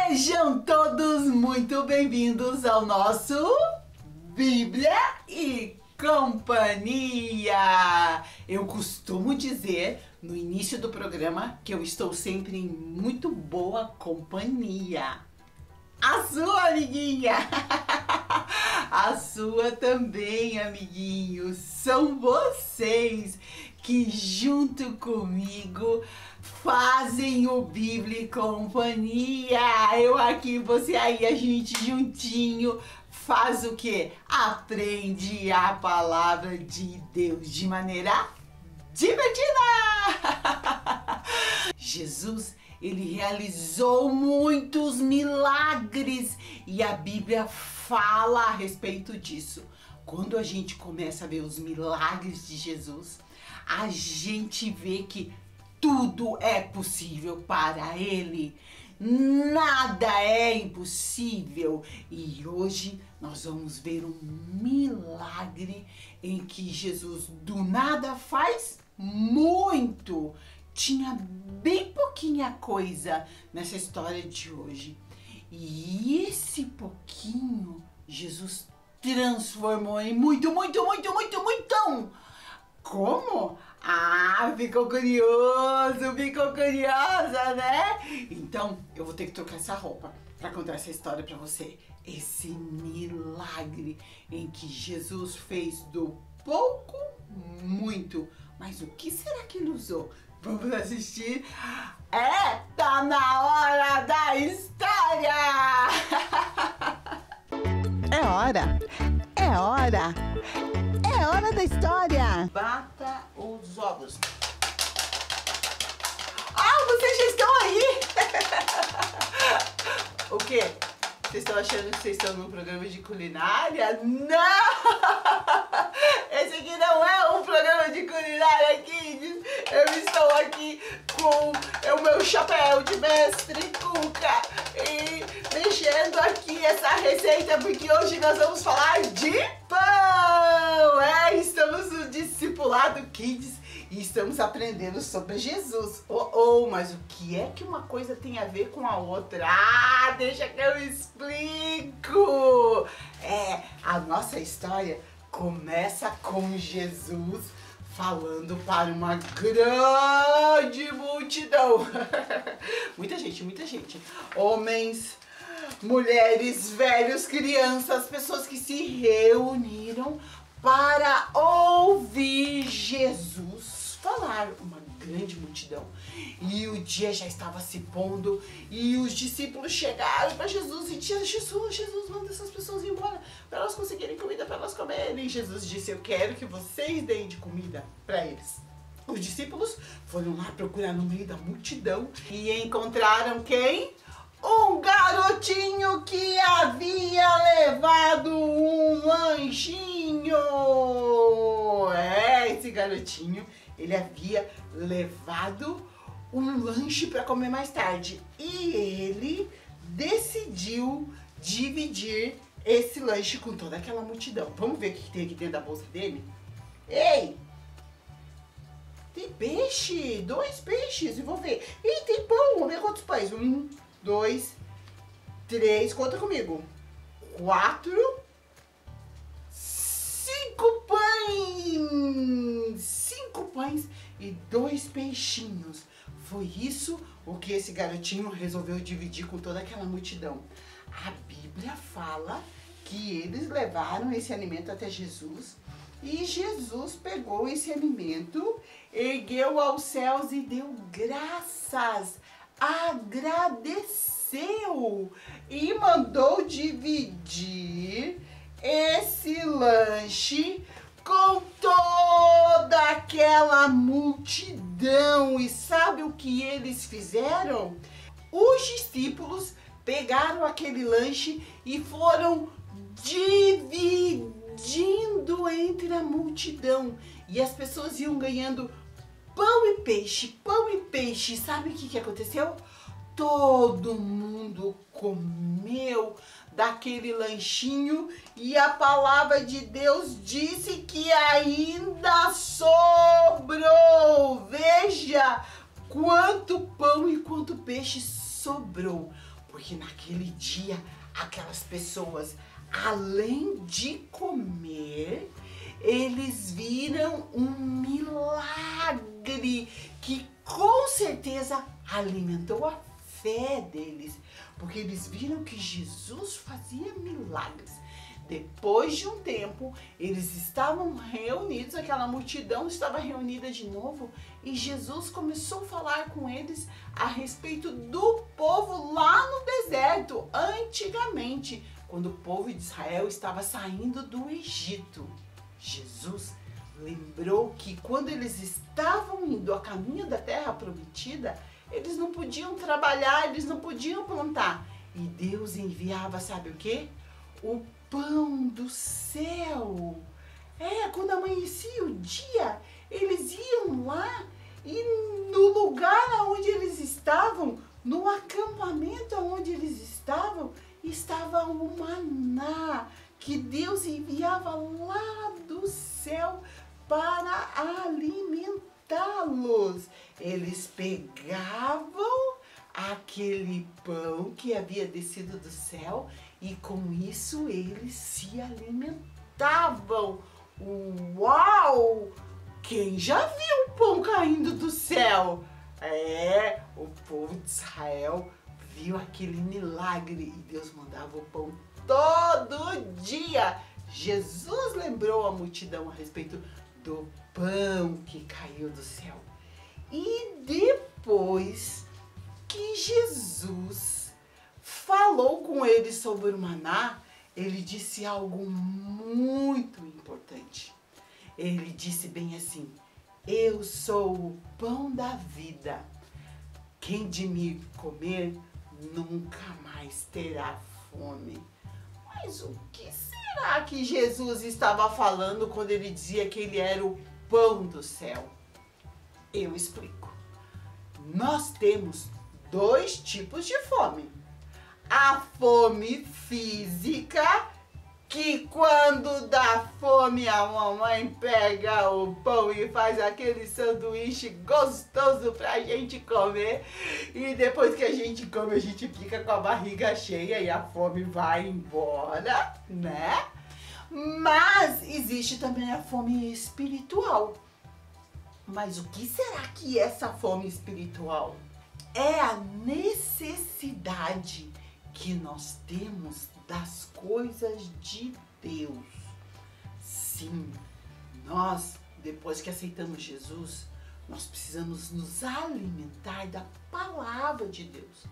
Sejam todos muito bem-vindos ao nosso Bíblia e Companhia. Eu costumo dizer no início do programa que eu estou sempre em muito boa companhia. A sua, amiguinha! A sua também, amiguinhos. São vocês que junto comigo fazem o Bíblia e Companhia. Eu aqui, você aí, a gente juntinho faz o quê? Aprende a palavra de Deus de maneira divertida! Jesus, ele realizou muitos milagres e a Bíblia fala a respeito disso. Quando a gente começa a ver os milagres de Jesus, a gente vê que tudo é possível para ele. Nada é impossível. E hoje nós vamos ver um milagre em que Jesus do nada faz muito. Tinha bem pouquinha coisa nessa história de hoje. E esse pouquinho Jesus transformou em muito. Como? Ah, ficou curioso, ficou curiosa, né? Então, eu vou ter que trocar essa roupa para contar essa história para você. Esse milagre em que Jesus fez do pouco, muito. Mas o que será que ele usou? Vamos assistir? Tá na hora da história! É hora da história. Bata os ovos. Ah, vocês já estão aí! O quê? Vocês estão achando que vocês estão num programa de culinária? Não! Esse aqui não é um programa de culinária, Kids. Eu estou aqui com o meu chapéu de mestre Cuca e mexendo aqui essa receita porque hoje nós vamos falar de pão. Estamos no Discipulado Kids e estamos aprendendo sobre Jesus. Mas o que é que uma coisa tem a ver com a outra? Deixa que eu explico. A nossa história começa com Jesus falando para uma grande multidão. Muita gente. Homens, mulheres, velhos, crianças, pessoas que se reuniram para ouvir Jesus falar. Uma grande multidão. E o dia já estava se pondo e os discípulos chegaram para Jesus e disseram: Jesus, manda essas pessoas ir embora para elas conseguirem comida, para elas comerem. E Jesus disse: eu quero que vocês deem de comida para eles. Os discípulos foram lá procurar no meio da multidão e encontraram quem? Um garotinho que havia levado um lanchinho. Esse garotinho, ele havia levado um lanche para comer mais tarde. E ele decidiu dividir esse lanche com toda aquela multidão. Vamos ver o que tem aqui dentro da bolsa dele? Ei! Tem peixe! 2 peixes, eu vou ver. E tem pão, vamos ver quantos pães. 1, 2, 3, conta comigo. 4, 5 pães! 5 pães e 2 peixinhos. Foi isso o que esse garotinho resolveu dividir com toda aquela multidão. A Bíblia fala que eles levaram esse alimento até Jesus e Jesus pegou esse alimento, ergueu aos céus e deu graças, agradeceu e mandou dividir esse lanche com toda aquela multidão. E sabe o que eles fizeram? Os discípulos pegaram aquele lanche e foram dividindo entre a multidão. E as pessoas iam ganhando pão e peixe. Sabe o que aconteceu? Todo mundo comeu daquele lanchinho e a palavra de Deus disse que ainda sobrou. Veja quanto pão e quanto peixe sobrou. Porque naquele dia, aquelas pessoas, além de comer, eles viram um milagre que com certeza alimentou a fé deles, porque eles viram que Jesus fazia milagres. Depois de um tempo, eles estavam reunidos, aquela multidão estava reunida de novo, e Jesus começou a falar com eles a respeito do povo lá no deserto, antigamente, quando o povo de Israel estava saindo do Egito. Jesus lembrou que quando eles estavam indo a caminho da terra prometida, eles não podiam trabalhar, eles não podiam plantar. E Deus enviava, sabe o quê? O pão do céu. Quando amanhecia o dia, eles iam lá e no lugar onde eles estavam, no acampamento onde eles estavam, estava o maná que Deus enviava lá do céu para alimentá-los. Eles pegavam aquele pão que havia descido do céu e com isso eles se alimentavam. Uau! Quem já viu o pão caindo do céu? O povo de Israel viu aquele milagre e Deus mandava o pão todo dia. Jesus lembrou a multidão a respeito do pão que caiu do céu. E depois que Jesus falou com eles sobre o maná, ele disse algo muito importante. Ele disse bem assim: eu sou o pão da vida. Quem de mim comer nunca mais terá fome. Mas o que será que Jesus estava falando quando ele dizia que ele era o pão do céu? Eu explico. Nós temos dois tipos de fome. A fome física, que quando dá fome a mamãe pega o pão e faz aquele sanduíche gostoso pra gente comer. E depois que a gente come, a gente fica com a barriga cheia e a fome vai embora, né? Mas existe também a fome espiritual. Mas o que será que é essa fome espiritual? É a necessidade que nós temos das coisas de Deus. Sim, nós, depois que aceitamos Jesus, nós precisamos nos alimentar da palavra de Deus.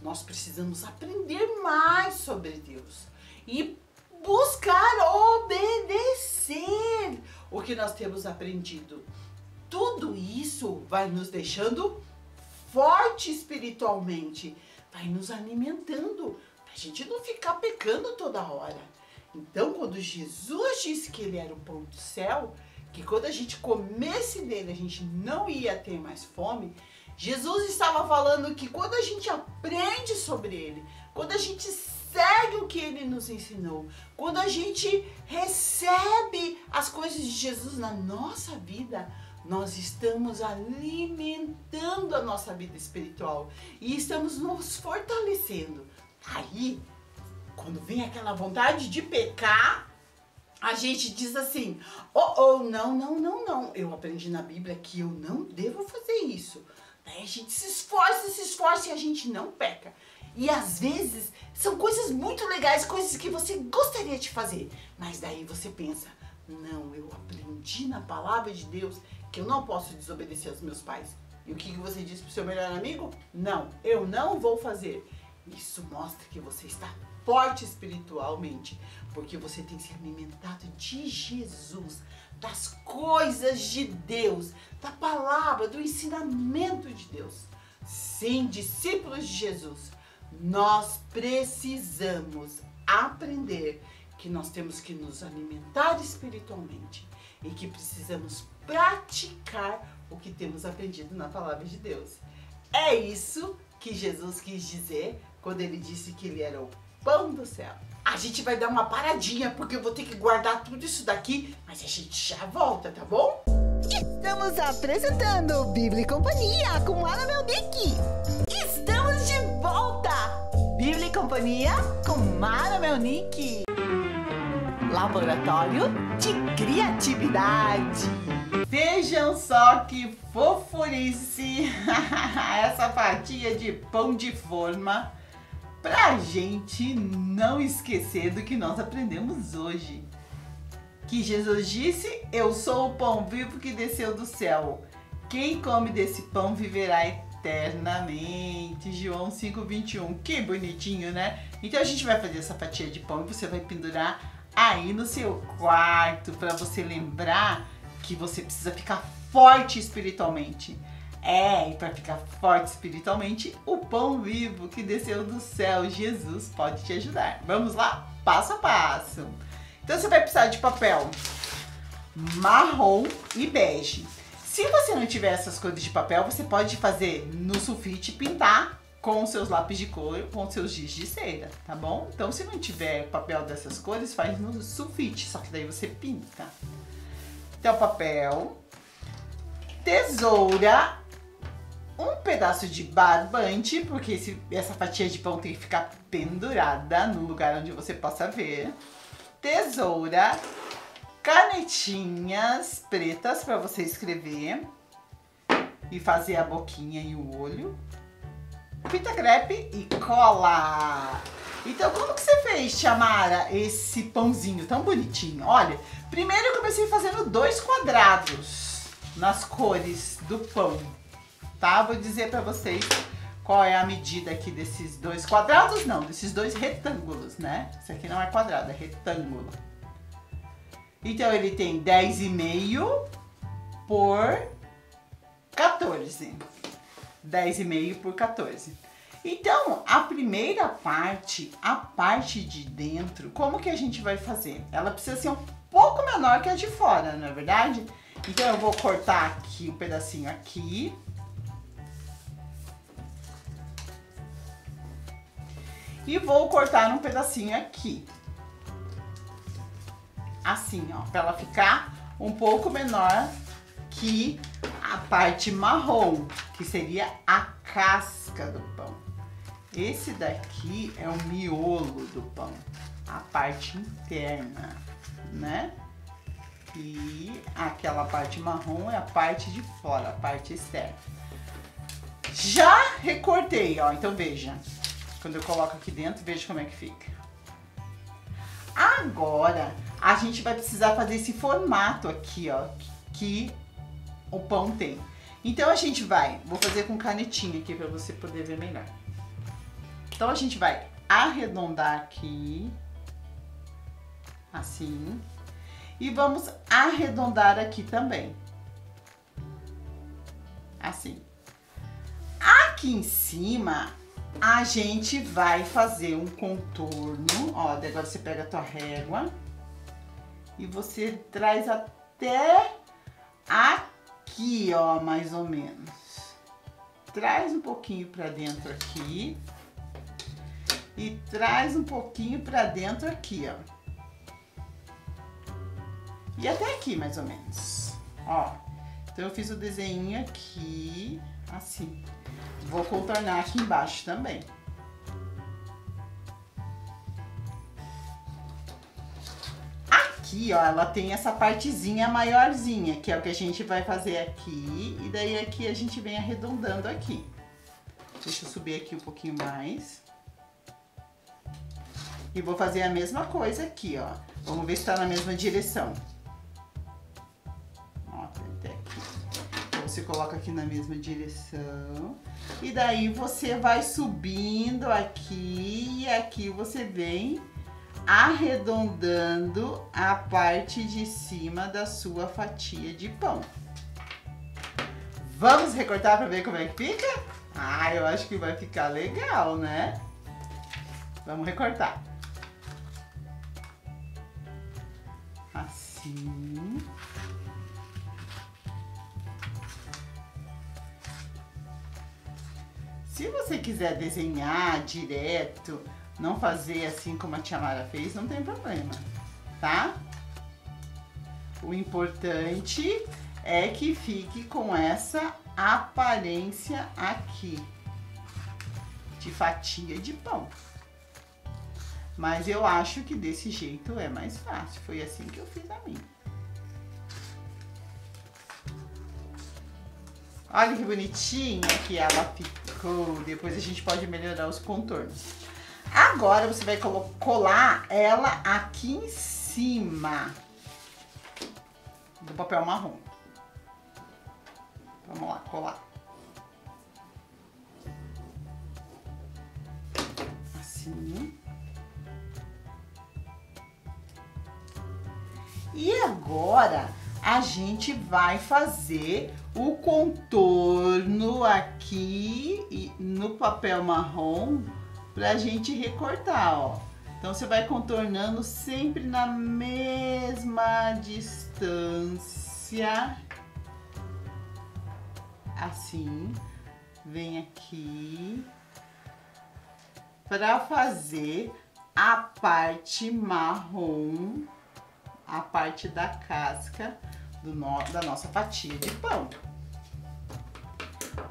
Nós precisamos aprender mais sobre Deus e buscar obedecer o que nós temos aprendido. Tudo isso vai nos deixando forte espiritualmente, vai nos alimentando, pra gente não ficar pecando toda hora. Então, quando Jesus disse que ele era o pão do céu, que quando a gente comesse dele, a gente não ia ter mais fome, Jesus estava falando que quando a gente aprende sobre ele, quando a gente segue o que ele nos ensinou, quando a gente recebe as coisas de Jesus na nossa vida, nós estamos alimentando a nossa vida espiritual e estamos nos fortalecendo. Aí, quando vem aquela vontade de pecar, a gente diz assim: não, eu aprendi na Bíblia que eu não devo fazer isso. Daí a gente se esforça e a gente não peca. E às vezes são coisas muito legais, coisas que você gostaria de fazer, mas daí você pensa: não, eu aprendi na palavra de Deus que eu não posso desobedecer aos meus pais. E o que você diz pro seu melhor amigo? Não, eu não vou fazer. Isso mostra que você está forte espiritualmente, porque você tem se alimentado de Jesus, das coisas de Deus, da palavra, do ensinamento de Deus. Sim, discípulos de Jesus, nós precisamos aprender que nós temos que nos alimentar espiritualmente e que precisamos praticar o que temos aprendido na palavra de Deus. É isso que Jesus quis dizer quando ele disse que ele era o pão do céu. A gente vai dar uma paradinha porque eu vou ter que guardar tudo isso daqui, mas a gente já volta, tá bom? Estamos apresentando Bíblia e Companhia com Ana Melnick. Estamos de volta! Bíblia companhia com Mara Melnick. Laboratório de Criatividade. Vejam só que fofurice essa fatia de pão de forma pra gente não esquecer do que nós aprendemos hoje. Que Jesus disse: eu sou o pão vivo que desceu do céu. Quem come desse pão viverá eternamente. João 5:21. Que bonitinho, né? Então a gente vai fazer essa fatia de pão e você vai pendurar aí no seu quarto para você lembrar que você precisa ficar forte espiritualmente. E para ficar forte espiritualmente, o pão vivo que desceu do céu, Jesus, pode te ajudar. Vamos lá? Passo a passo. Então você vai precisar de papel marrom e bege. Se você não tiver essas cores de papel, você pode fazer no sulfite, pintar com os seus lápis de cor, com os seus giz de cera, tá bom? Então se não tiver papel dessas cores, faz no sulfite, só que daí você pinta. Então papel, tesoura, um pedaço de barbante, porque essa fatia de pão tem que ficar pendurada no lugar onde você possa ver. Tesoura, canetinhas pretas para você escrever e fazer a boquinha e o olho. Fita crepe e cola. Então como que você fez, Tia Mara, esse pãozinho tão bonitinho? Olha, primeiro eu comecei fazendo 2 quadrados nas cores do pão, tá? Vou dizer para vocês qual é a medida aqui desses 2 quadrados, não, desses 2 retângulos, né? Isso aqui não é quadrado, é retângulo. Então ele tem 10,5 por 14. 10,5 por 14. Então, a primeira parte, a parte de dentro, como que a gente vai fazer? Ela precisa ser um pouco menor que a de fora, não é verdade? Então eu vou cortar aqui um pedacinho aqui. E vou cortar um pedacinho aqui. Assim, ó, para ela ficar um pouco menor que a parte marrom, que seria a casca do pão. Esse daqui é o miolo do pão, a parte interna, né? E aquela parte marrom é a parte de fora, a parte externa. Já recortei, ó, então veja. Quando eu coloco aqui dentro, veja como é que fica. Agora, a gente vai precisar fazer esse formato aqui, ó, que o pão tem. Então a gente vou fazer com canetinha aqui para você poder ver melhor. Então a gente vai arredondar aqui, assim, e vamos arredondar aqui também, assim. Aqui em cima a gente vai fazer um contorno, ó, agora você pega a tua régua e você traz até aqui, ó, mais ou menos. Traz um pouquinho pra dentro aqui e traz um pouquinho pra dentro aqui, ó. E até aqui, mais ou menos, ó. Então eu fiz o desenho aqui, assim. Vou contornar aqui embaixo também. Aqui, ó, ela tem essa partezinha maiorzinha, que é o que a gente vai fazer aqui. E daí aqui a gente vem arredondando aqui. Deixa eu subir aqui um pouquinho mais. E vou fazer a mesma coisa aqui, ó. Vamos ver se tá na mesma direção. Ó, até aqui. Então você coloca aqui na mesma direção. E daí você vai subindo aqui e aqui você vem arredondando a parte de cima da sua fatia de pão. Vamos recortar para ver como é que fica? Ah, eu acho que vai ficar legal, né? Vamos recortar. Assim. Se você quiser desenhar direto, não fazer assim como a Tia Mara fez, não tem problema, tá? O importante é que fique com essa aparência aqui de fatia de pão. Mas eu acho que desse jeito é mais fácil. Foi assim que eu fiz a minha. Olha que bonitinha que ela ficou. Depois a gente pode melhorar os contornos. Agora você vai colar ela aqui em cima do papel marrom. Vamos lá, colar. Assim. E agora a gente vai fazer o contorno aqui no papel marrom pra gente recortar, ó. Então você vai contornando sempre na mesma distância. Assim, vem aqui para fazer a parte marrom, a parte da casca da nossa fatia de pão.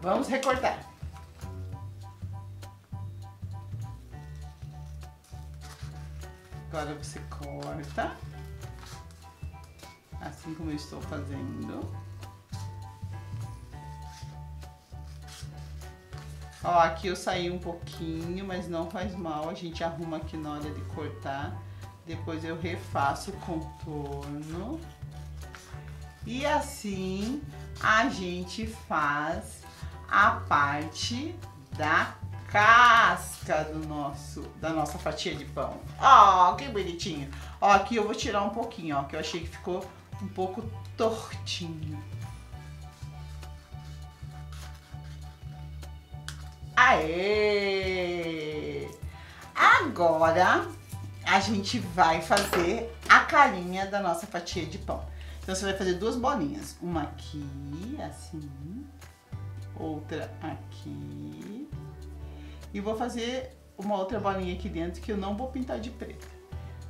Vamos recortar. Agora você corta, assim como eu estou fazendo. Ó, aqui eu saí um pouquinho, mas não faz mal, a gente arruma aqui na hora de cortar. Depois eu refaço o contorno. E assim a gente faz a parte da casca da nossa fatia de pão. Ó, que bonitinho. Ó, aqui eu vou tirar um pouquinho, ó, que eu achei que ficou um pouco tortinho. Aê! Agora a gente vai fazer a carinha da nossa fatia de pão. Então você vai fazer duas bolinhas, uma aqui, assim, outra aqui. E vou fazer uma outra bolinha aqui dentro que eu não vou pintar de preto.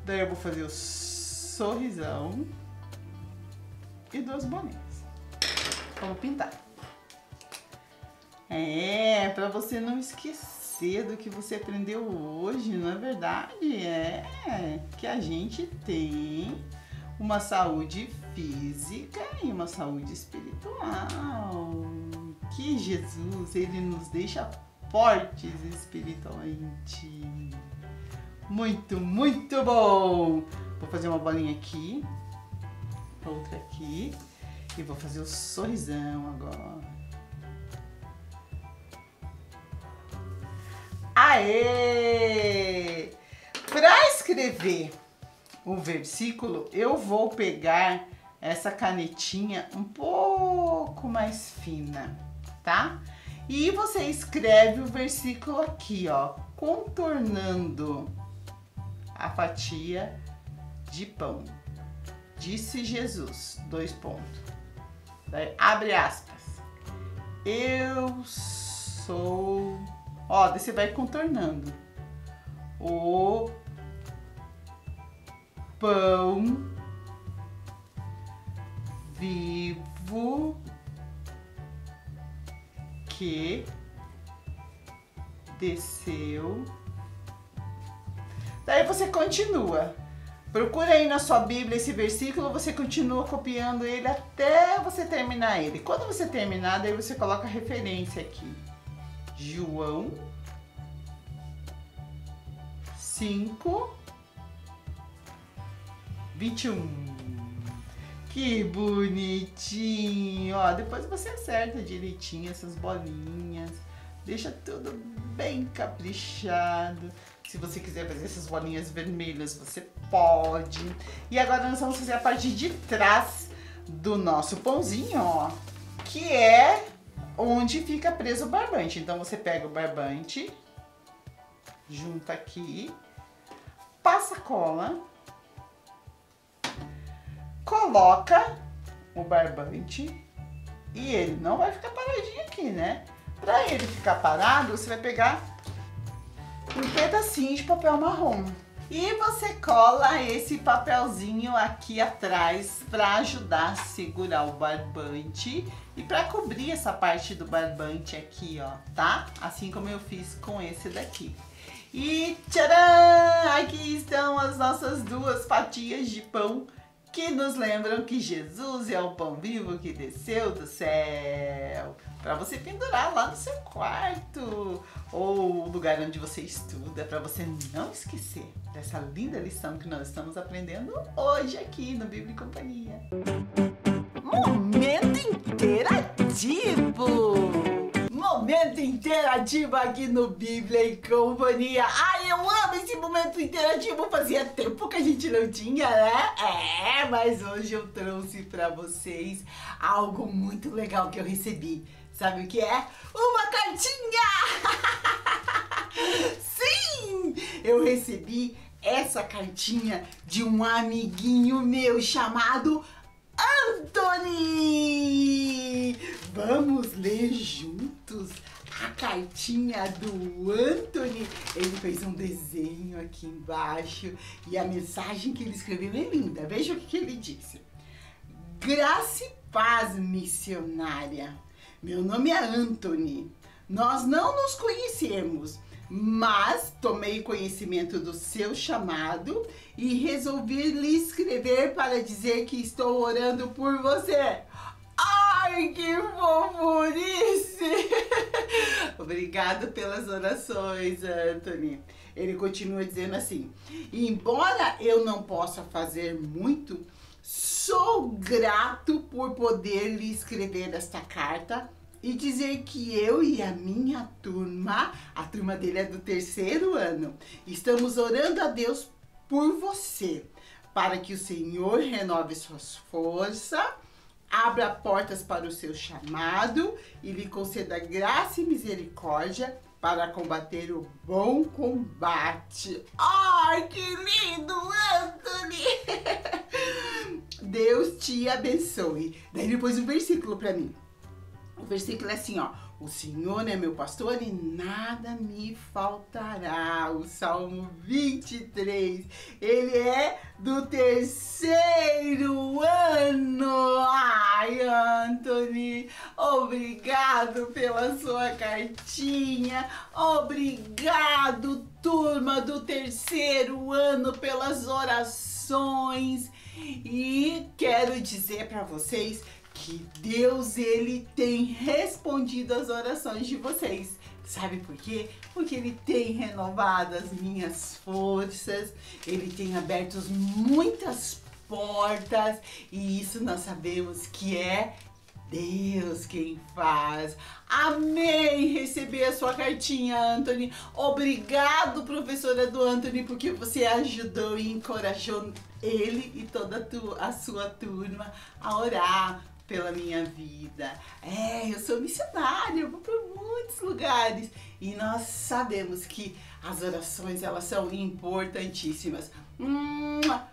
Daí eu vou fazer o sorrisão e duas bolinhas. Vamos pintar. É, pra você não esquecer do que você aprendeu hoje, não é verdade? É que a gente tem uma saúde física e uma saúde espiritual. Que Jesus, ele nos deixa fortes espiritualmente. Muito, muito bom! Vou fazer uma bolinha aqui, outra aqui e vou fazer o sorrisão agora. Aê! Para escrever o versículo, eu vou pegar essa canetinha um pouco mais fina, tá? E você escreve o versículo aqui, ó, contornando a fatia de pão. Disse Jesus, 2 pontos. Daí, abre aspas. Eu sou... Ó, daí você vai contornando. O pão vivo que desceu. Daí você continua. Procura aí na sua Bíblia esse versículo, você continua copiando ele até você terminar ele. Quando você terminar, daí você coloca a referência aqui. João 5:21. Que bonitinho! Ó, depois você acerta direitinho essas bolinhas. Deixa tudo bem caprichado. Se você quiser fazer essas bolinhas vermelhas, você pode. E agora nós vamos fazer a parte de trás do nosso pãozinho, ó. Que é onde fica preso o barbante. Então você pega o barbante, junta aqui, passa cola, coloca o barbante e ele não vai ficar paradinho aqui, né? Para ele ficar parado, você vai pegar um pedacinho de papel marrom. E você cola esse papelzinho aqui atrás para ajudar a segurar o barbante e para cobrir essa parte do barbante aqui, ó, tá? Assim como eu fiz com esse daqui. E tcharam! Aqui estão as nossas duas fatias de pão que nos lembram que Jesus é o pão vivo que desceu do céu. Para você pendurar lá no seu quarto ou lugar onde você estuda, para você não esquecer dessa linda lição que nós estamos aprendendo hoje aqui no Bíblia e Companhia. Momento interativo! Momento interativo aqui no Bíblia e Companhia. Ai, eu amo esse momento interativo. Fazia tempo que a gente não tinha, né? Mas hoje eu trouxe pra vocês algo muito legal que eu recebi. Sabe o que é? Uma cartinha! Sim! Eu recebi essa cartinha de um amiguinho meu chamado Anthony! Vamos ler juntos a cartinha do Anthony. Ele fez um desenho aqui embaixo e a mensagem que ele escreveu é linda. Veja o que ele disse. Graça e paz, missionária. Meu nome é Anthony. Nós não nos conhecemos, mas tomei conhecimento do seu chamado e resolvi lhe escrever para dizer que estou orando por você. Ai, que fofurice! Obrigado pelas orações, Anthony. Ele continua dizendo assim: embora eu não possa fazer muito, sou grato por poder lhe escrever esta carta e dizer que eu e a minha turma, a turma dele é do 3º ano, estamos orando a Deus por você, para que o Senhor renove suas forças, abra portas para o seu chamado e lhe conceda graça e misericórdia para combater o bom combate. Ai, que lindo, Anthony! Deus te abençoe. Daí ele pôs um versículo para mim. O versículo é assim, ó. O Senhor é meu pastor e nada me faltará. O Salmo 23. Ele é do 3º ano. Ai, Anthony, obrigado pela sua cartinha. Obrigado, turma do 3º ano, pelas orações. E quero dizer para vocês que Deus, ele tem respondido às orações de vocês. Sabe por quê? Porque ele tem renovado as minhas forças, ele tem aberto muitas portas e isso nós sabemos que é Deus quem faz. Amei receber a sua cartinha, Anthony. Obrigado, professora do Anthony, porque você ajudou e encorajou ele e toda a sua turma a orar pela minha vida. Eu sou missionária, eu vou para muitos lugares e nós sabemos que as orações, elas são importantíssimas.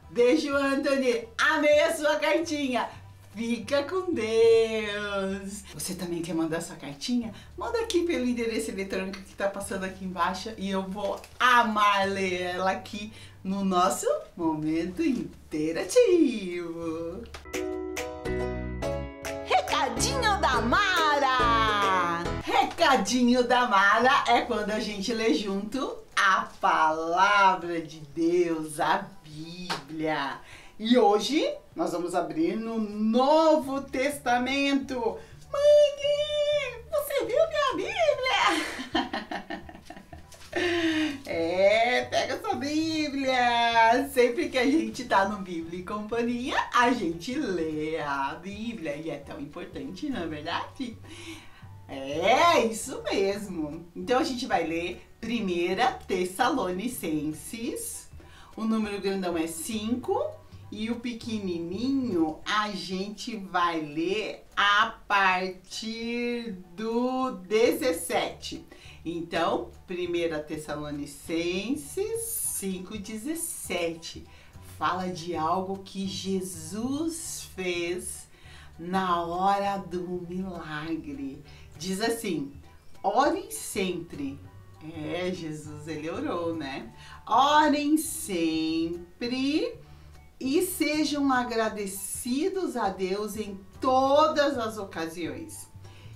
Beijo, Anthony. Amei a sua cartinha. Fica com Deus. Você também quer mandar sua cartinha? Manda aqui pelo endereço eletrônico que tá passando aqui embaixo e eu vou amar ler ela aqui no nosso momento interativo. Recadinho da Mara! Recadinho da Mara é quando a gente lê junto a palavra de Deus, a Bíblia. E hoje nós vamos abrir no Novo Testamento. Mãe, você viu minha Bíblia? Pega sua Bíblia. Sempre que a gente tá no Bíblia e Companhia, a gente lê a Bíblia. E é tão importante, não é verdade? Isso mesmo. Então a gente vai ler 1 Tessalonicenses. O número grandão é 5 e o pequenininho a gente vai ler a partir do 17. Então, 1 Tessalonicenses 5,17 fala de algo que Jesus fez na hora do milagre. Diz assim: orem sempre. Jesus, ele orou, né? Orem sempre e sejam agradecidos a Deus em todas as ocasiões.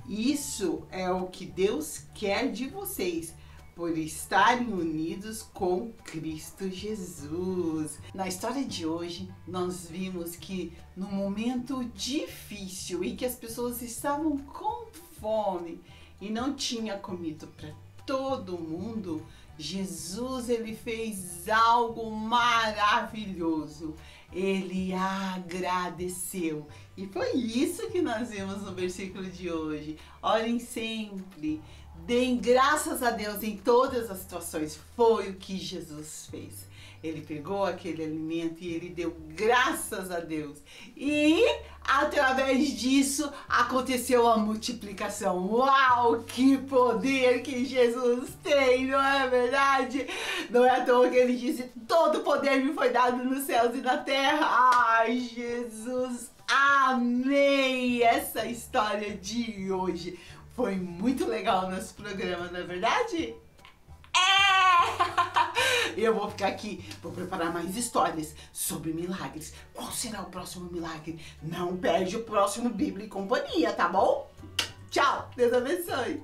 Isso é o que Deus quer de vocês, por estarem unidos com Cristo Jesus. Na história de hoje, nós vimos que no momento difícil em que as pessoas estavam com fome e não tinha comida para todo mundo, Jesus ele fez algo maravilhoso. Ele agradeceu. E foi isso que nós vimos no versículo de hoje. Orem sempre. Deem graças a Deus em todas as situações. Foi o que Jesus fez. Ele pegou aquele alimento e ele deu graças a Deus. E através disso aconteceu a multiplicação. Uau, que poder que Jesus tem, não é verdade? Não é à toa que ele disse: todo poder me foi dado nos céus e na terra. Ai, Jesus, amei essa história de hoje. Foi muito legal o nosso programa, não é verdade? Eu vou ficar aqui, vou preparar mais histórias sobre milagres. Qual será o próximo milagre? Não perde o próximo Bíblia e Companhia, tá bom? Tchau, Deus abençoe.